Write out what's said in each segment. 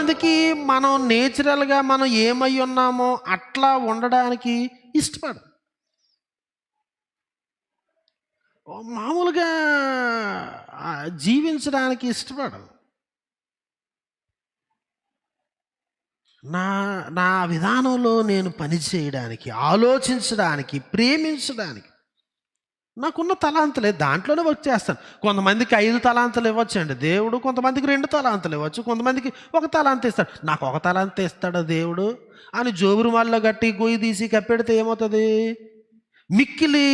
కొంతమందికి మనం నేచురల్గా మనం ఏమై ఉన్నామో అట్లా ఉండడానికి ఇష్టపడరు. మామూలుగా జీవించడానికి ఇష్టపడరు. నా నా విధానంలో నేను పని చేయడానికి, ఆలోచించడానికి, ప్రేమించడానికి నాకున్న తలాంతులే దాంట్లోనే వర్క్ చేస్తాను. కొంతమందికి 5 తలాంతులు ఇవ్వచ్చండి దేవుడు, కొంతమందికి 2 తలాంతులు ఇవ్వచ్చు, కొంతమందికి 1 తలాంతు ఇస్తాడు. నాకు 1 తలాంతు ఇస్తాడా దేవుడు అని జోబురుమాల్లో గట్టి గొయ్యి తీసి కప్పెడితే ఏమవుతుంది? మిక్కిలి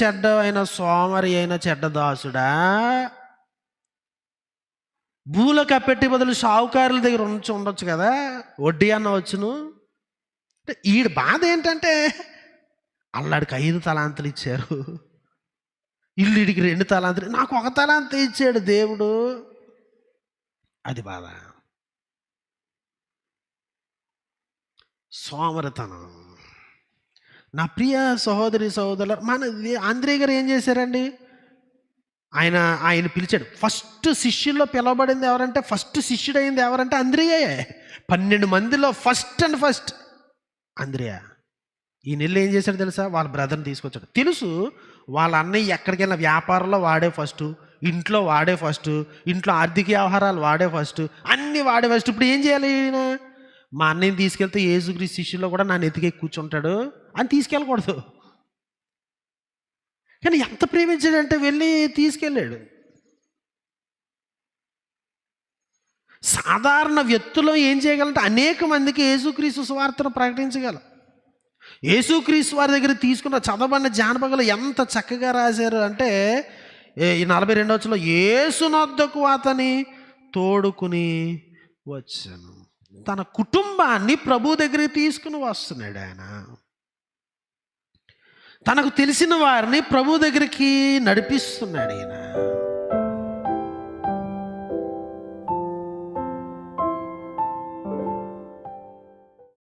చెడ్డ అయిన సోమరి అయిన చెడ్డ దాసుడా, భూలో కప్పెట్టి బదులు షావుకారుల దగ్గర ఉండొచ్చు కదా, వడ్డీ అన్న వచ్చును. అంటే ఈడు బాధ ఏంటంటే అల్లాడికి 5 తలాంతులు ఇచ్చారు, ఇల్లుడికి 2 తలాంతులు, నాకు 1 తలాంతు ఇచ్చాడు దేవుడు. అది బాధ, సోమరితనం. నా ప్రియ సహోదరి సహోదరులు, మన ఆంధ్రేయ గారు ఏం చేశారండి? ఆయన పిలిచాడు. ఫస్ట్ శిష్యుల్లో పిలవబడింది ఎవరంటే, ఫస్ట్ శిష్యుడైంది ఎవరంటే అంద్రియే. 12 మందిలో ఫస్ట్ అంద్రియ. ఈ నెల ఏం చేశాడు తెలుసా? వాళ్ళ బ్రదర్ని తీసుకొచ్చాడు. తెలుసు వాళ్ళ అన్నయ్య ఎక్కడికైనా వ్యాపారంలో వాడే ఫస్ట్, ఇంట్లో వాడే ఫస్ట్, ఇంట్లో ఆర్థిక వ్యవహారాలు వాడే ఫస్ట్, అన్నీ వాడే ఫస్ట్. ఇప్పుడు ఏం చేయాలి? ఈయన మా అన్నయ్యని తీసుకెళ్తే యేసుక్రీస్తు శిష్యుల్లో కూడా నన్ను ఎతికే కూర్చుంటాడు అని తీసుకెళ్ళకూడదు. కానీ ఎంత ప్రేమించాడంటే వెళ్ళి తీసుకెళ్ళాడు. సాధారణ వ్యక్తులు ఏం చేయగలంటే అనేక మందికి యేసుక్రీస్తు సువార్తను ప్రకటించగలం. యేసుక్రీస్తు వారి దగ్గర తీసుకున్న చదవబడిన జానపదాలు ఎంత చక్కగా రాశారు అంటే, ఈ 42వ వచనంలో యేసునొద్దకు అతని తోడుకుని వచ్చాను. తన కుటుంబాన్ని ప్రభు దగ్గరికి తీసుకుని వస్తున్నాడు ఆయన. తనకు తెలిసిన వారిని ప్రభు దగ్గరికి నడిపిస్తున్నాడు ఈయన.